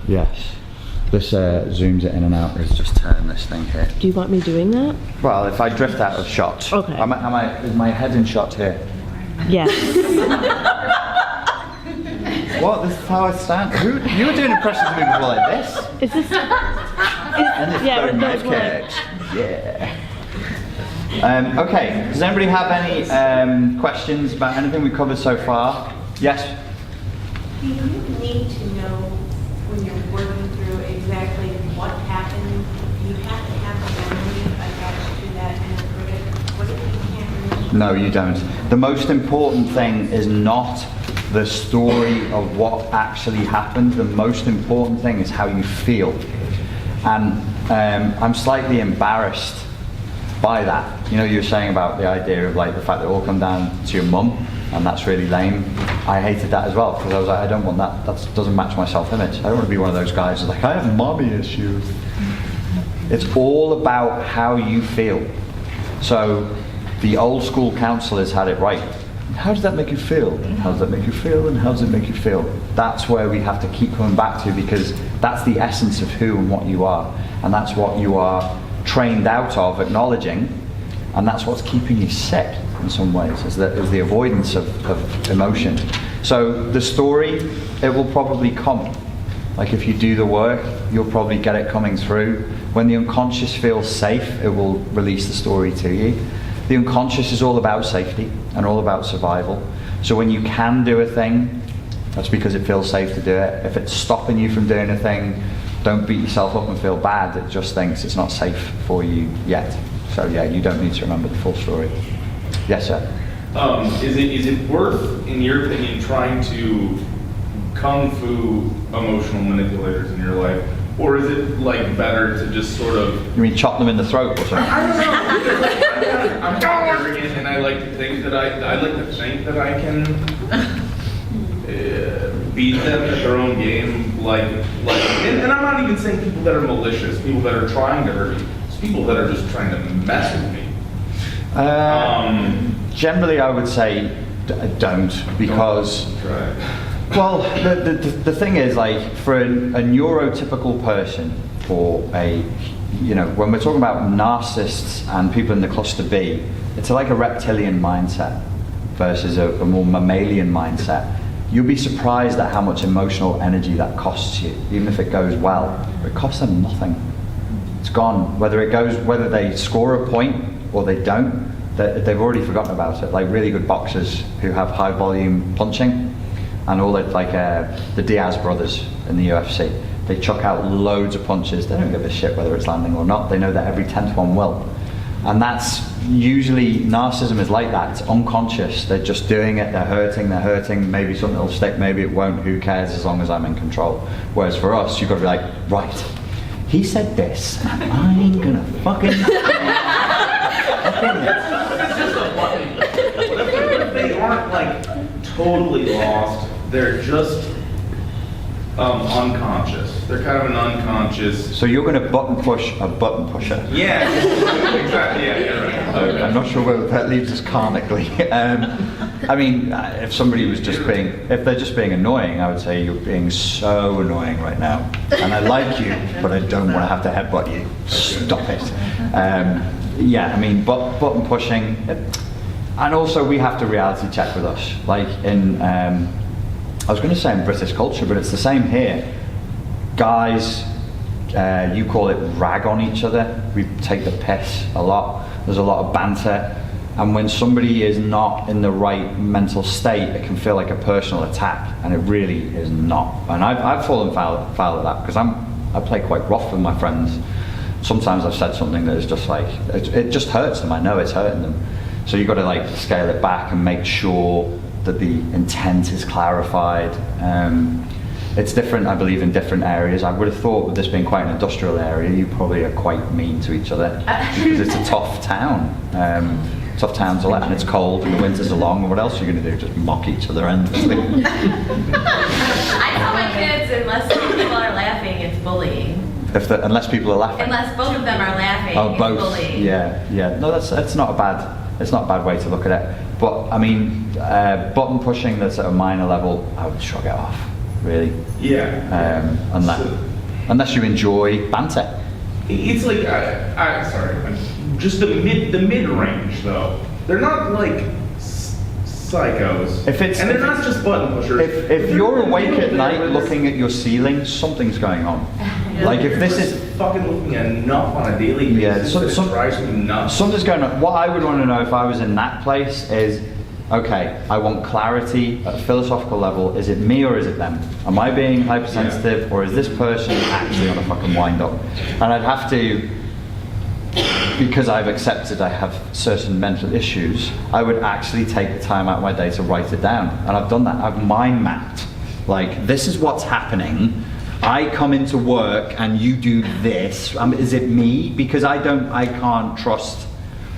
Yes. This zooms it in and out. Let's just turn this thing here. Do you want me doing that? Well, if I drift out of shot. Okay. Is my head in shot here? Yes. What? This is how I stand? You were doing impressions of me before like this? Is this... And this yeah, phone that's cake. Yeah. Okay, does anybody have any questions about anything we covered so far? Yes? Do you need to know when you're working through exactly what happened? You have to have a memory attached to that and approve it. What if you can't remember? No, you don't. The most important thing is not the story of what actually happened. The most important thing is how you feel. And I'm slightly embarrassed by that. You know, you were saying about the idea of like the fact that it all come down to your mum, and that's really lame. I hated that as well, because I was like, I don't want that. That doesn't match my self-image. I don't want to be one of those guys who's like, I have mommy issues. It's all about how you feel. So the old school counselors had it right. How does that make you feel? How does that make you feel? And how does it make you feel? That's where we have to keep coming back to, because that's the essence of who and what you are. And that's what you are trained out of acknowledging. And that's what's keeping you sick in some ways, is the avoidance of emotion. So the story, it will probably come. Like if you do the work, you'll probably get it coming through. When the unconscious feels safe, it will release the story to you. The unconscious is all about safety and all about survival. So when you can do a thing, that's because it feels safe to do it. If it's stopping you from doing a thing, don't beat yourself up and feel bad. It just thinks it's not safe for you yet. So yeah, you don't need to remember the full story. Yes, sir? Is it worth, in your opinion, trying to kung fu emotional manipulators in your life? Or is it like better to just sort of... You mean chop them in the throat or something? I don't know. I'm arrogant, and I like to think that I can beat them at their own game. And I'm not even saying people that are malicious, people that are trying to hurt you. It's people that are just trying to mess with me. Generally, I would say don't, because... Well, the thing is, like, for a neurotypical person, or when we're talking about narcissists and people in the cluster B, it's like a reptilian mindset versus a more mammalian mindset. You'll be surprised at how much emotional energy that costs you, even if it goes well. It costs them nothing. It's gone. Whether they score a point or they don't, they've already forgotten about it. Like really good boxers who have high volume punching, and all that, like the Diaz brothers in the UFC, they chuck out loads of punches. They don't give a shit whether it's landing or not. They know that every 10th one will. And that's usually, narcissism is like that. It's unconscious. They're just doing it, they're hurting, maybe something will stick, maybe it won't, who cares as long as I'm in control. Whereas for us, you've got to be like, right, he said this, and I'm gonna fucking... It's just a button. What if they aren't like totally lost? They're just unconscious. They're kind of an unconscious. So you're going to button push a button pusher. Yeah, exactly. Yeah, you're right. I'm not sure where that leaves us karmically. I mean, if somebody was if they're just being annoying, I would say you're being so annoying right now. And I like you, but I don't want to have to headbutt you. Stop it. Yeah, I mean, button pushing. And also we have to reality check with us. Like in, I was going to say in British culture, but it's the same here. Guys, you call it rag on each other. We take the piss a lot. There's a lot of banter. And when somebody is not in the right mental state, it can feel like a personal attack, and it really is not. And I've fallen foul of that, because I play quite rough with my friends. Sometimes I've said something that is just like, it just hurts them. I know it's hurting them. So you've got to like scale it back and make sure that the intent is clarified. It's different, I believe, in different areas. I would have thought with this being quite an industrial area, you probably are quite mean to each other, because it's a tough town. Tough town to let, and it's cold and the winters are long, and what else are you going to do? Just mock each other endlessly. I tell my kids, unless people are laughing, it's bullying. Unless people are laughing. Unless both of them are laughing, oh, both. it's bullying. Yeah. No, that's not a bad way to look at it. But I mean, button pushing that's at a minor level, I would shrug it off. really. Yeah. Unless, So- unless you enjoy banter. It's like, sorry, just the mid range though. They're not like psychos. If it's- and they're not just button pushers. If you're awake at night looking at your ceiling, something's going on. Like if this is fucking looking enough on a daily basis, Yeah, that it drives me nuts. something's going on. What I would want to know if I was in that place is, okay, I want clarity at a philosophical level. Is it me or is it them? Am I being hypersensitive or is this person actually on a fucking wind up? And I'd have to, because I've accepted I have certain mental issues, I would actually take the time out of my day to write it down. And I've done that. I've mind mapped. Like, this is what's happening. I come into work and you do this. Is it me? Because I can't trust,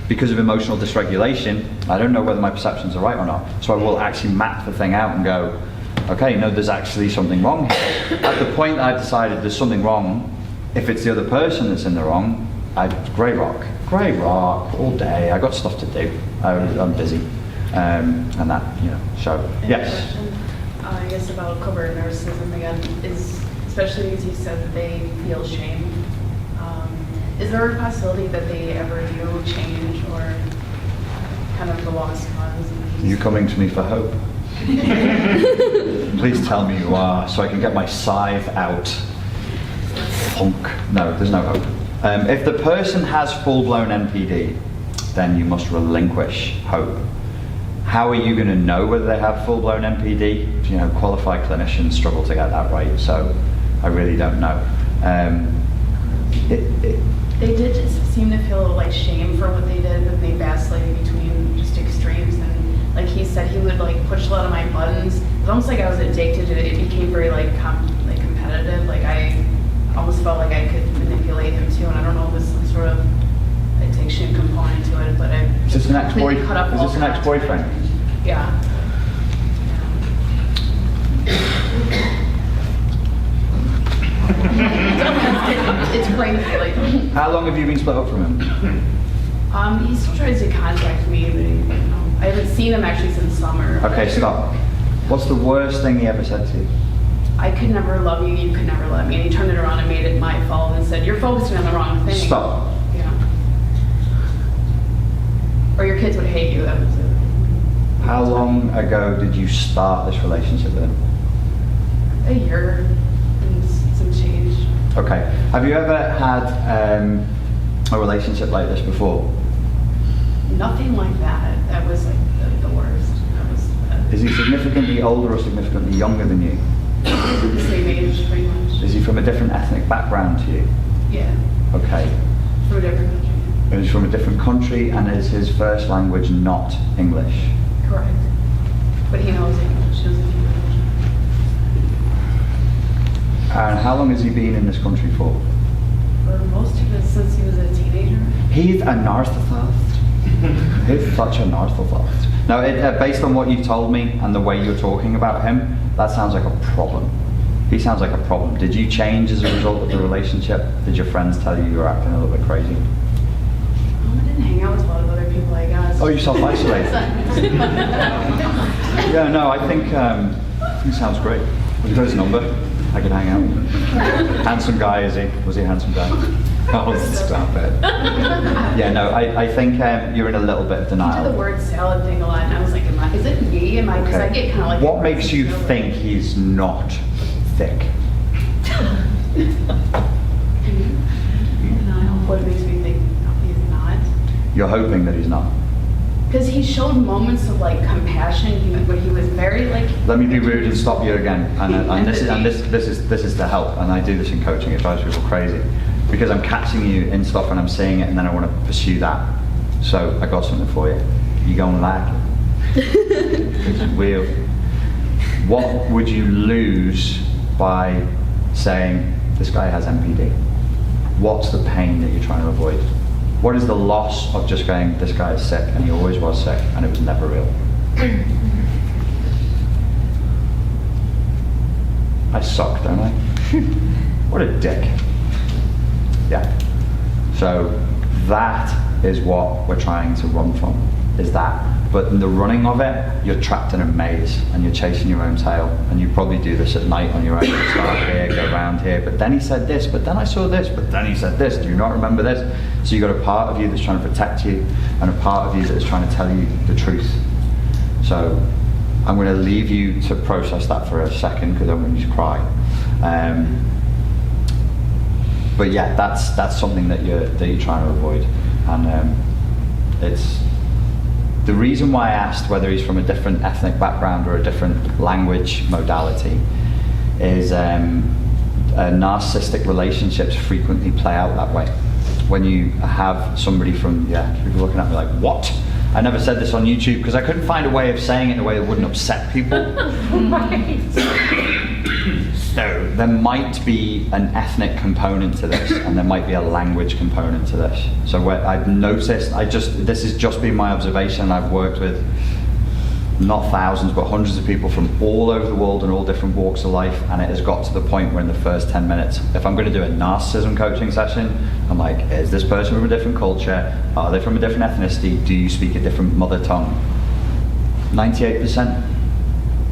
because of emotional dysregulation, I don't know whether my perceptions are right or not. So I will actually map the thing out and go, okay, no, there's actually something wrong here. At the point that I've decided there's something wrong, if it's the other person that's in the wrong, grey rock all day. I got stuff to do. I'm busy, and that, So yes. I guess about covert narcissism again is, especially as you said that they feel shame. Is there a possibility that they ever do change or kind of the lost cause? You coming to me for hope? Please tell me you are, so I can get my scythe out. Funk. No, there's no hope. If the person has full-blown NPD, then you must relinquish hope. How are you going to know whether they have full-blown NPD? Qualified clinicians struggle to get that right, so I really don't know. They did just seem to feel like shame for what they did, but they vacillated between just extremes. And like he said, he would like push a lot of my buttons. It was almost like I was addicted to it. It became very like competitive. Like I almost felt like I could manipulate him too. And I don't know if there's some sort of addiction component to it, but I Is this an completely cut off all Is this an contact. ex-boyfriend? Yeah. It's crazy. Like, How long have you been split up from him? he still tries to contact me, but I haven't seen him actually since summer. Okay, stop. What's the worst thing he ever said to you? I could never love you. You could never love me. And he turned it around and made it my fault and said, "You're focusing on the wrong thing." Stop. Yeah. Or your kids would hate you. That was it. How long ago did you start this relationship with him? A year and some change. Okay. Have you ever had a relationship like this before? Nothing like that. That was like the worst. That was Is he significantly older or significantly younger than you? the same age, pretty much. Is he from a different ethnic background to you? Yeah, Okay. from a different country. He's from a different country, and is his first language not English? Correct. But he knows English. He knows a few English. And how long has he been in this country for? For most of it, since he was a teenager. He's a narcissist. He's such a narcissist. Now, based on what you've told me and the way you're talking about him, that sounds like a problem. He sounds like a problem. Did you change as a result of the relationship? Did your friends tell you were acting a little bit crazy? I didn't hang out with a lot of other people, I guess. Oh, you self-isolated? Yeah, no, I think he sounds great. Have you got his number? I could hang out. Handsome guy, is he? Was he a handsome guy? Oh, stop it. Yeah, no, I think you're in a little bit of I do the denial. word salad thing a lot, and I was like, is it me? Because I get kind of like... What makes you think he's not thick? What makes me think he's not? You're hoping that he's not. Because he showed moments of like compassion, but he was very like... Let me be rude and stop you again. And this is to help. And I do this in coaching. It drives people crazy because I'm catching you in stuff and I'm seeing it, and then I want to pursue that. So I got something for you. You gonna like it? It's weird. What would you lose by saying this guy has MPD? What's the pain that you're trying to avoid? What is the loss of just going, this guy is sick and he always was sick and it was never real? I suck, don't I? What a dick. Yeah. So that is what we're trying to run from, is that But in the running of it, you're trapped in a maze and you're chasing your own tail. And you probably do this at night on your own. You start here, go around here, but then he said this, but then I saw this, but then he said this. Do you not remember this? So you've got a part of you that's trying to protect you and a part of you that is trying to tell you the truth. So I'm going to leave you to process that for a second because I don't want you to cry. But yeah, that's something that you're trying to avoid. And it's the reason why I asked whether he's from a different ethnic background or a different language modality is narcissistic relationships frequently play out that way. When you have somebody from, people looking at me like, what? I never said this on YouTube because I couldn't find a way of saying it in a way that wouldn't upset people. So there might be an ethnic component to this, and there might be a language component to this. So what I've noticed, this has just been my observation. I've worked with not thousands, but hundreds of people from all over the world and all different walks of life, and it has got to the point where in the first 10 minutes, if I'm going to do a narcissism coaching session, I'm like, is this person from a different culture? Are they from a different ethnicity? Do you speak a different mother tongue? 98%.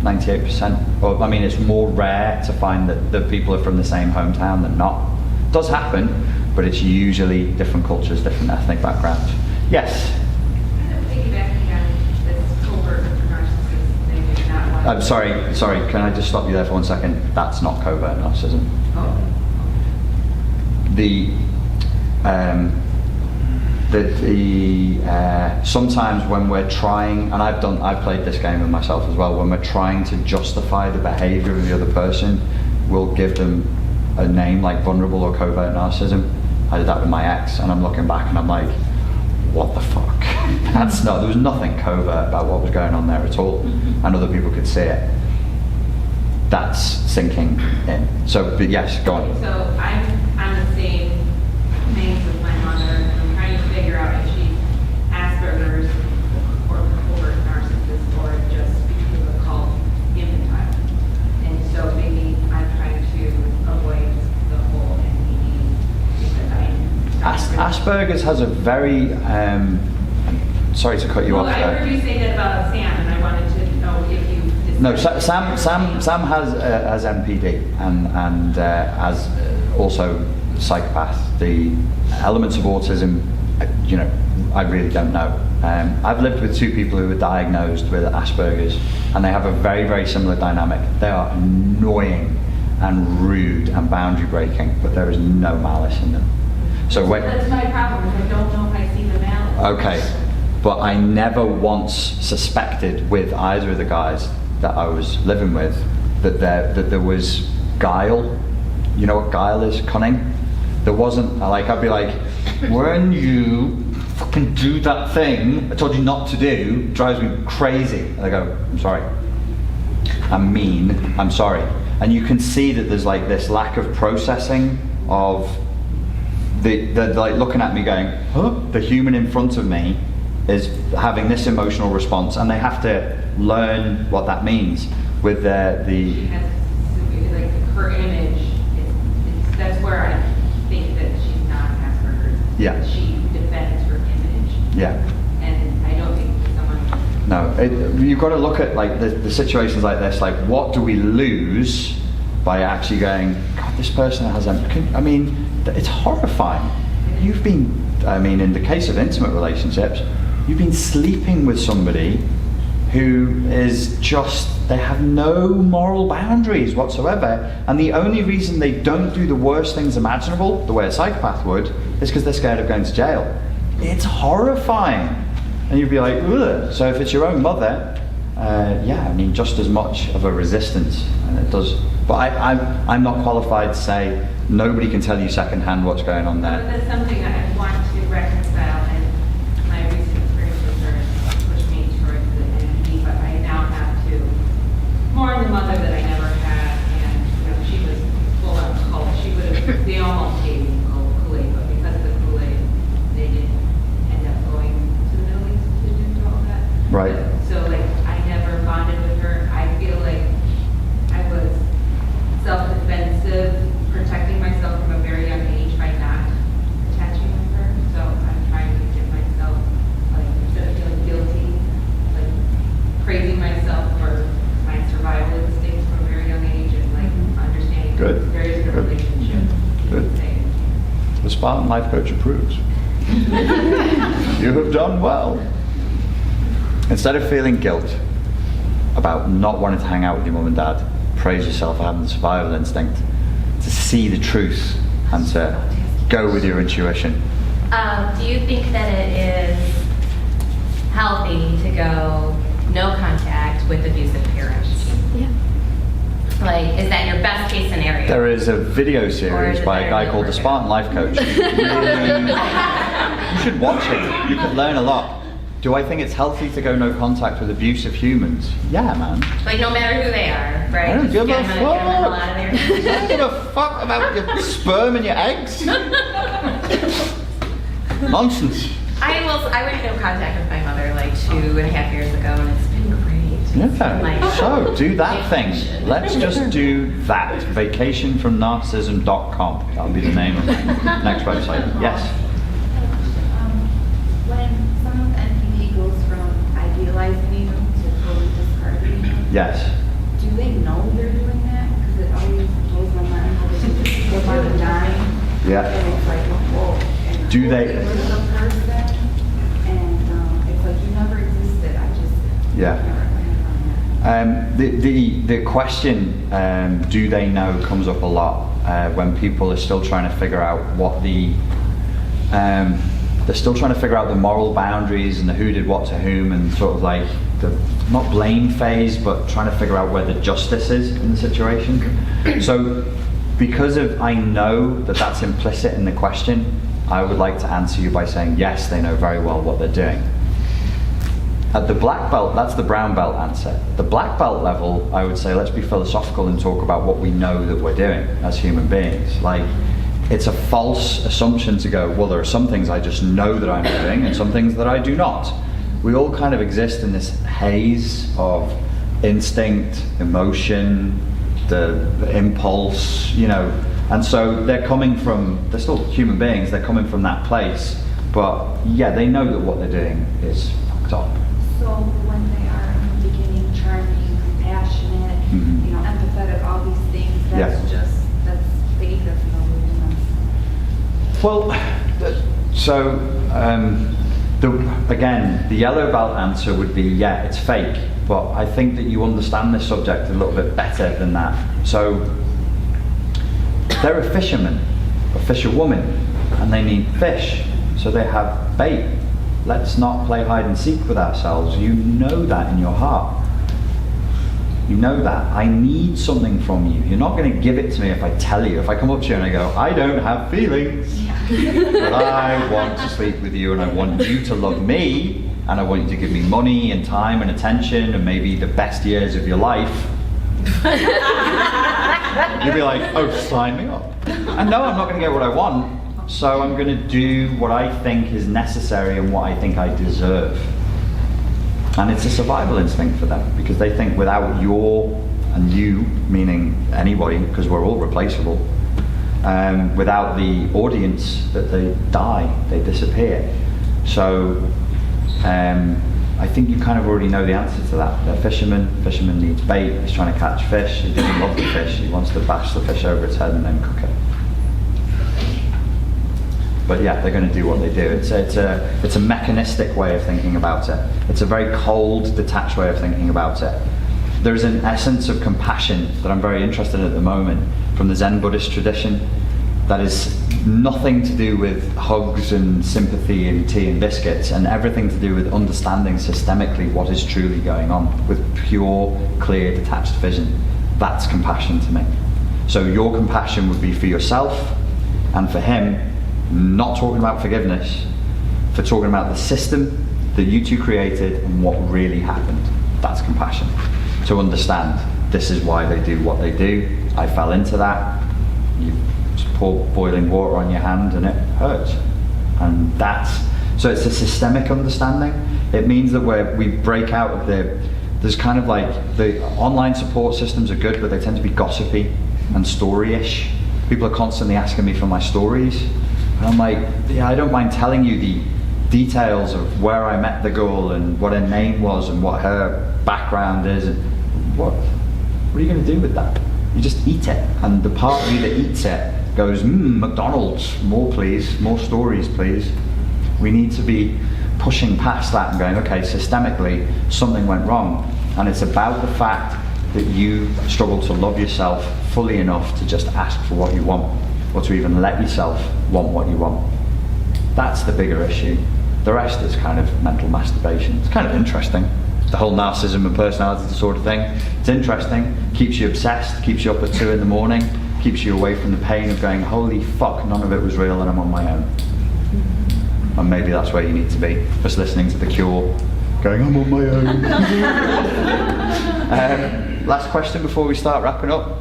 98%. Well, I mean, it's more rare to find that people are from the same hometown than not. It does happen, but it's usually different cultures, different ethnic backgrounds. Yes? Piggybacking on this covert narcissism thing, it's not one. I'm sorry, can I just stop you there for 1 second? That's not covert narcissism. Oh. Sometimes when we're trying, and I've played this game with myself as well, when we're trying to justify the behavior of the other person, we'll give them a name like vulnerable or covert narcissism. I did that with my ex, and I'm looking back and I'm like, what the fuck? There was nothing covert about what was going on there at all, and other people could see it. That's sinking in. So, but yes, go on. So I'm on the same things with my mother, and I'm trying to figure out if she's Asperger's or covert narcissist or just because of the cult infantile. And so maybe I'm trying to avoid the whole NPD because Asperger's has a very, sorry to cut you off I there. heard you say that about Sam, and I wanted to know if you. No, Sam has MPD and as also psychopath. The elements of autism, I really don't know. I've lived with two people who were diagnosed with Asperger's, and they have a very, very similar dynamic. They are annoying and rude and boundary breaking, but there is no malice in them. So That's my problem, is I don't know if I see the malice. okay, but I never once suspected with either of the guys that I was living with that there was guile. You know what guile is? Cunning. There wasn't, I'd be like, when you fucking do that thing I told you not to do, it drives me crazy. And I go, I'm sorry. I'm mean, I'm sorry. And you can see that there's like this lack of processing of they're like looking at me going, huh? The human in front of me is having this emotional response, and they have to learn what that means with She has, like, her image, that's where I think that she's not Asperger's. Yeah. She defends her image. Yeah. And I don't think someone. No, you've got to look at like the situations like this, like what do we lose by actually going, God, this person has I mean, it's horrifying. You've been, in the case of intimate relationships, you've been sleeping with somebody who is just, they have no moral boundaries whatsoever, and the only reason they don't do the worst things imaginable, the way a psychopath would, is because they're scared of going to jail. It's horrifying. And you'd be like, ugh. So if it's your own mother, just as much of a resistance, and it does. But I'm not qualified to say nobody can tell you secondhand what's going on But there. that's something I want to reconcile, and my recent experience with her pushed me towards the NPD, but I now have to mourn the mother that I never had, and she was full on cult. They almost gave me Kool-Aid, but because of the Kool-Aid, they didn't end up going to the Middle East to do all that. Right. So I never bonded with her. I feel like I was self-defensive, protecting myself from a very young age by not attaching with her. So I'm trying to get myself, instead of feeling guilty, there isn't a relationship. Good. The Spartan Life Coach approves. You have done well. Instead of feeling guilt about not wanting to hang out with your mum and dad, praise yourself for having the survival instinct to see the truth and to go with your intuition. Do you think that it is healthy to go no contact with abusive parents? Yeah. Like, is that your best case scenario? There is a video Or series is it by a better guy to called the work it Spartan Life Coach. You should watch it. You could learn a lot. Do I think it's healthy to go no contact with abusive humans? Yeah, man. Like, no matter who they are, right? I don't Just give a get 'em fuck. get 'em the hell out of I there. don't give a fuck about your sperm and your eggs. Nonsense. I went no contact with my mother like 2.5 years ago, and it's been great. Yeah. Like, So do that thing. vacation. Let's just do that. Vacationfromnarcissism.com. That'll be the name of my next website. Yes. When someone's NPD goes from idealizing you to totally discarding you, Yes. do they know they're doing that? Because it always blows my mind how they just go by the dime. Yeah. And it's like, whoa. And Do they- Get rid of the person, and it's like you never existed. I just Yeah. never landed on that. The question, do they know, comes up a lot when people are still trying to figure out what they're still trying to figure out the moral boundaries and the who did what to whom, and sort of like the, not blame phase, but trying to figure out where the justice is in the situation. So because of, I know that that's implicit in the question, I would like to answer you by saying yes, they know very well what they're doing. At the black belt, that's the brown belt answer. The black belt level, I would say, let's be philosophical and talk about what we know that we're doing as human beings. Like, it's a false assumption to go, well, there are some things I just know that I'm doing and some things that I do not. We all kind of exist in this haze of instinct, emotion, the impulse, you know, and so they're still human beings, they're coming from that place, but yeah, they know that what they're doing is fucked up. So when they are in the beginning charming, compassionate, Mhm. empathetic, all these things, that's Yeah. that's fake, that's no reason. Well, again, the yellow belt answer would be, yeah, it's fake, but I think that you understand this subject a little bit better than that. So, they're a fisherman, a fisherwoman, and they need fish, so they have bait. Let's not play hide and seek with ourselves. You know that in your heart. You know that. I need something from you. You're not going to give it to me if I tell you. If I come up to you and I go, I don't have feelings, but I want to sleep with you and I want you to love me and I want you to give me money and time and attention and maybe the best years of your life. You'll be like, oh, sign me up. And no, I'm not going to get what I want, so I'm going to do what I think is necessary and what I think I deserve. And it's a survival instinct for them, because they think without and you, meaning anybody, because we're all replaceable, without the audience, that they die, they disappear. So I think you kind of already know the answer to that. They're fishermen. Fisherman needs bait. He's trying to catch fish. He doesn't love the fish. He wants to bash the fish over its head and then cook it. But yeah, they're going to do what they do. It's a mechanistic way of thinking about it. It's a very cold, detached way of thinking about it. There's an essence of compassion that I'm very interested in at the moment from the Zen Buddhist tradition that is nothing to do with hugs and sympathy and tea and biscuits, and everything to do with understanding systemically what is truly going on with pure, clear, detached vision. That's compassion to me. So your compassion would be for yourself and for him, not talking about forgiveness, for talking about the system that you two created and what really happened. That's compassion. To understand, this is why they do what they do. I fell into that. You just pour boiling water on your hand and it hurts. And so it's a systemic understanding. It means that we break out of there's kind of like, the online support systems are good, but they tend to be gossipy and story-ish. People are constantly asking me for my stories. And I'm like, yeah, I don't mind telling you the details of where I met the girl and what her name was and what her background is. And what are you going to do with that? You just eat it, and the part of you that eats it goes, McDonald's, more please, more stories please. We need to be pushing past that and going, okay, systemically, something went wrong. And it's about the fact that you struggle to love yourself fully enough to just ask for what you want, or to even let yourself want what you want. That's the bigger issue. The rest is kind of mental masturbation. It's kind of interesting. The whole narcissism and personality disorder thing. It's interesting. Keeps you obsessed, keeps you up at 2 in the morning, keeps you away from the pain of going, holy fuck, none of it was real and I'm on my own. And maybe that's where you need to be, just listening to The Cure, going, I'm on my own. Last question before we start wrapping up.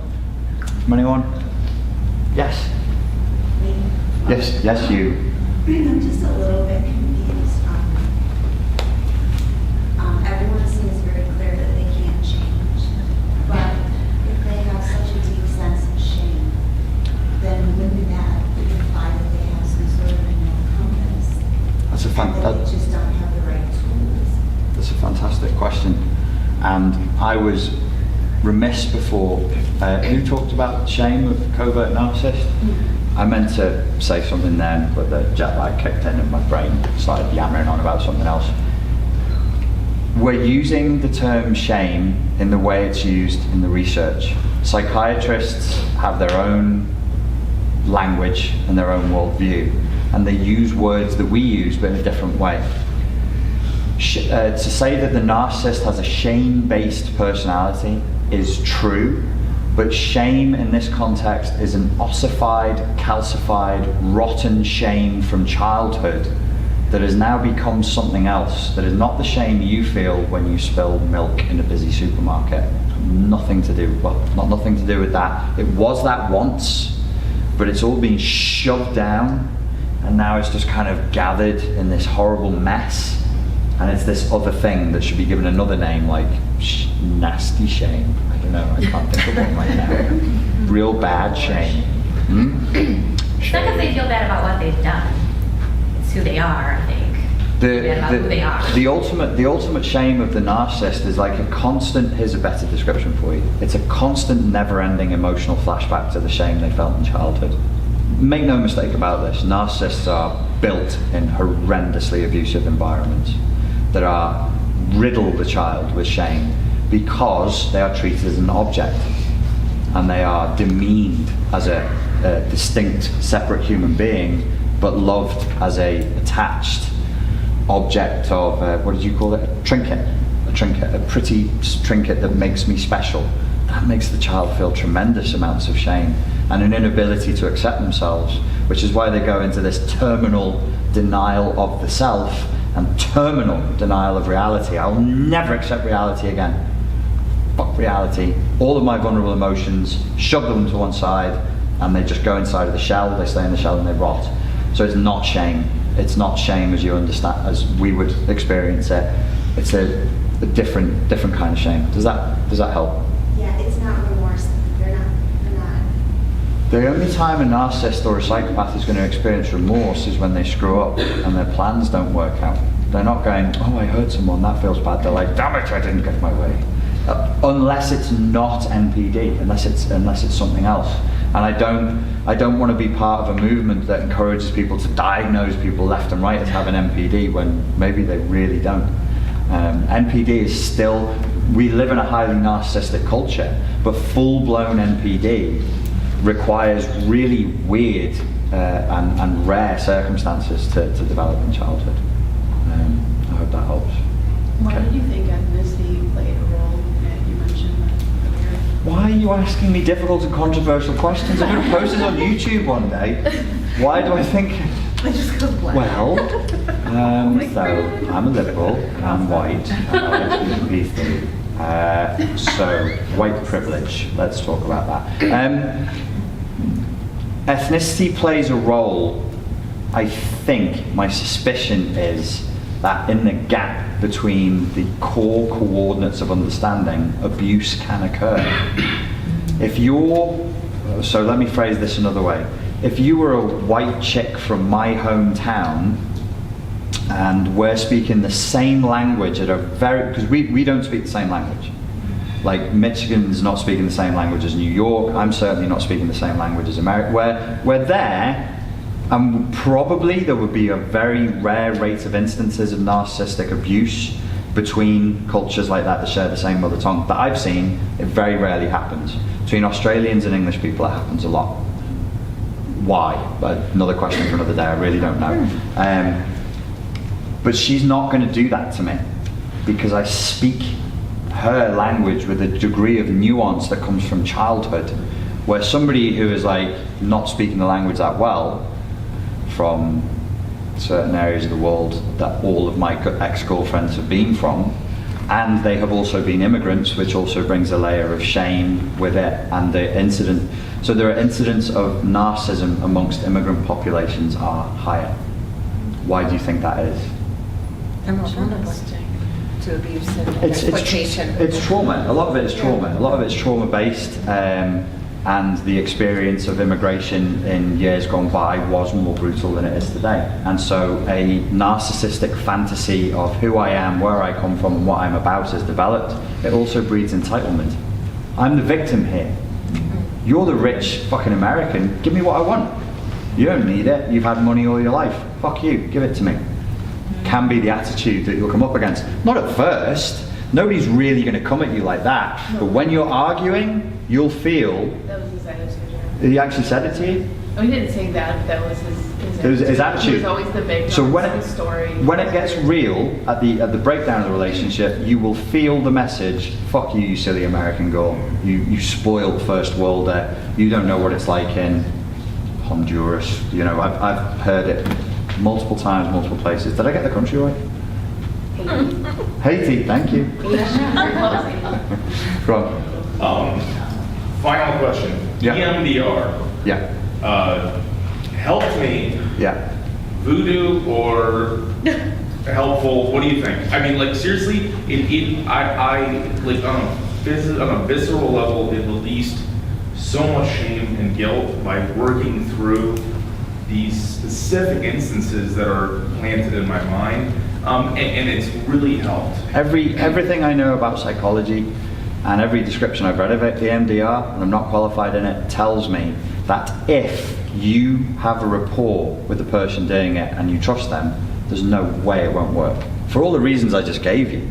From anyone? Yes? Yes, you. I'm just a little bit confused. Everyone seems very clear that they can't change, but if they have such a deep sense of shame, then wouldn't that imply that they have some sort of inner compass? That's a And that they just don't have the right tools? That's a fantastic question. And I was remiss before. Who talked about shame of covert narcissist? I meant to say something then, but the jet lag kicked in and my brain started yammering on about something else. We're using the term shame in the way it's used in the research. Psychiatrists have their own language and their own worldview, and they use words that we use but in a different way. To say that the narcissist has a shame-based personality is true, but shame in this context is an ossified, calcified, rotten shame from childhood that has now become something else, that is not the shame you feel when you spill milk in a busy supermarket. Nothing to do, well, not nothing to do with that. It was that once, but it's all been shoved down, and now it's just kind of gathered in this horrible mess. And it's this other thing that should be given another name, like nasty shame. I don't know, I can't think of one right now. Real bad shame. It's not because they feel bad about what they've done. It's who they are, I think. Bad about who they are. The ultimate shame of the narcissist is like a constant, here's a better description for you. It's a constant, never-ending emotional flashback to the shame they felt in childhood. Make no mistake about this, narcissists are built in horrendously abusive environments that are riddle the child with shame because they are treated as an object and they are demeaned as a distinct, separate human being, but loved as a attached object of, what did you call it? A trinket, a pretty trinket that makes me special. That makes the child feel tremendous amounts of shame and an inability to accept themselves, which is why they go into this terminal denial of the self and terminal denial of reality. I'll never accept reality again. Fuck reality. All of my vulnerable emotions, shove them to one side, and they just go inside of the shell, they stay in the shell and they rot. So it's not shame. It's not shame as you understand, as we would experience it. It's a different kind of shame. Does that help? Yeah, it's not remorse. They're not. The only time a narcissist or a psychopath is going to experience remorse is when they screw up and their plans don't work out. They're not going, oh, I hurt someone, that feels bad. They're like, damn it, I didn't get my way. Unless it's not NPD, unless it's something else. And I don't want to be part of a movement that encourages people to diagnose people left and right as having NPD when maybe they really don't. NPD is still, we live in a highly narcissistic culture, but full-blown NPD requires really weird and rare circumstances to develop in childhood. I hope that helps. Why do you think ethnicity played a role that you mentioned earlier? Why are you asking me difficult and controversial questions? I'm going to post this on YouTube one day. Why do I think... I just go black. Well, so I'm a liberal, I'm white, I'm LGBT. So, white privilege, let's talk about that. Ethnicity plays a role. I think, my suspicion is that in the gap between the core coordinates of understanding, abuse can occur. So let me phrase this another way. If you were a white chick from my hometown and we're speaking the same language at a very, because we don't speak the same language. Like Michigan's not speaking the same language as New York. I'm certainly not speaking the same language as America. We're there, and probably there would be a very rare rate of instances of narcissistic abuse between cultures like that share the same mother tongue. That I've seen, it very rarely happens. Between Australians and English people, it happens a lot. Why? But another question for another day. I really don't know. But she's not going to do that to me because I speak her language with a degree of nuance that comes from childhood, where somebody who is like not speaking the language that well from certain areas of the world that all of my ex-girlfriends have been from, and they have also been immigrants, which also brings a layer of shame with it, and the incident. So there are incidents of narcissism amongst immigrant populations are higher. Why do you think that is? To abuse and It's exploitation. trauma. A lot of it is trauma. A lot of it's trauma based, and the experience of immigration in years gone by was more brutal than it is today. And so a narcissistic fantasy of who I am, where I come from, and what I'm about is developed. It also breeds entitlement. I'm the victim here. You're the rich fucking American. Give me what I want. You don't need it. You've had money all your life. Fuck you. Give it to me. Can be the attitude that you'll come up against. Not at first. Nobody's really going to come at you like that. But when you're arguing, you'll feel. That was his attitude. He actually said it to you? Oh, he didn't say that. That was his It was his attitude. He was always the big So when nonsense story. when it gets real at the breakdown of the relationship, you will feel the message. Fuck you, you silly American girl. You spoiled first worlder. You don't know what it's like in Honduras. You know, I've heard it multiple times, multiple places. Did I get the country right? Haiti, thank you. Go on. Final question. Yeah. EMDR Yeah, helped me. yeah. Voodoo or helpful? What do you think? I mean, like seriously, I like on a visceral level, it released so much shame and guilt by working through these specific instances that are planted in my mind, and it's really helped. Everything I know about psychology and every description I've read of it, the MDR, and I'm not qualified in it, tells me that if you have a rapport with the person doing it and you trust them, there's no way it won't work. For all the reasons I just gave you.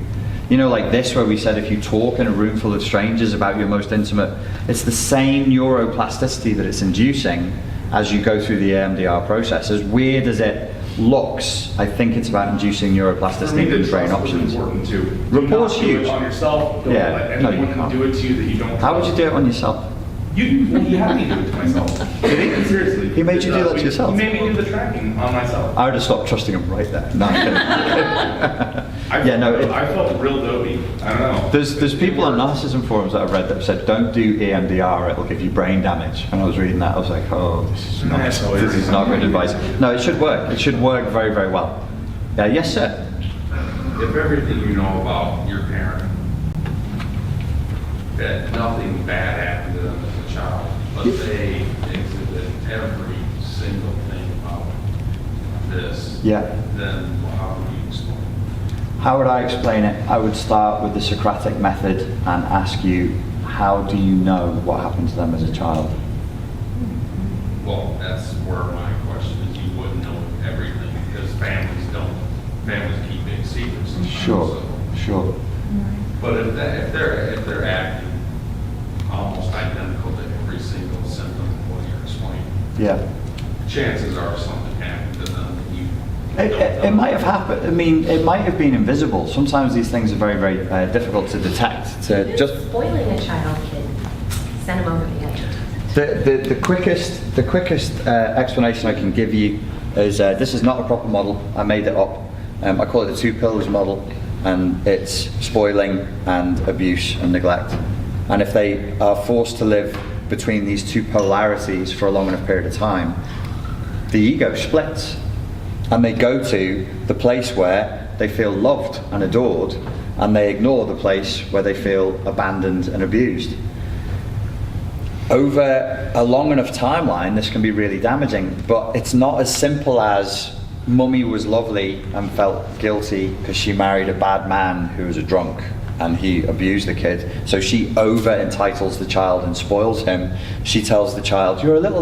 You know, like this, where we said if you talk in a room full of strangers about your most intimate, it's the same neuroplasticity that it's inducing as you go through the EMDR process. As weird as it looks, I think it's about inducing neuroplasticity in the brain options. Important too. Rapport's Do not do huge. it on yourself. Don't Yeah, let no, you anyone can't. do it to you that you don't. How would you do it on yourself? You had me do it to myself. Did he? Seriously. He made you do that to yourself? He made me do the tracking on myself. I would have stopped trusting him right there. No, I'm kidding. Yeah, no, I felt real dopey. I don't know. There's people on narcissism forums that I've read that have said, don't do EMDR, it'll give you brain damage. And I was reading that, I was like, oh, this is not good advice. No, it should work. It should work very, very well. Yes, sir. If everything you know about your parent, that nothing bad happened to them as a child, but they exhibit every single thing about this, Yeah. then how would you explain it? How would I explain it? I would start with the Socratic method and ask you, how do you know what happened to them as a child? Well, that's where my question is, you wouldn't know everything, because families keep big secrets sometimes. Sure, so. sure. But if they're acting almost identical to every single symptom of what you're explaining, Yeah. chances are something happened to them that you It might have happened. I mean, it might have been invisible. Sometimes these things are very, very difficult to detect. To just Spoiling a child kid, send him over the edge. the quickest explanation I can give you is this is not a proper model. I made it up. I call it the 2 pillars model, and it's spoiling and abuse and neglect. And if they are forced to live between these 2 polarities for a long enough period of time, the ego splits. And they go to the place where they feel loved and adored, and they ignore the place where they feel abandoned and abused. Over a long enough timeline, this can be really damaging, but it's not as simple as mummy was lovely and felt guilty because she married a bad man who was a drunk. and he abused the kid. So she over entitles the child and spoils him. She tells the child, "You're a little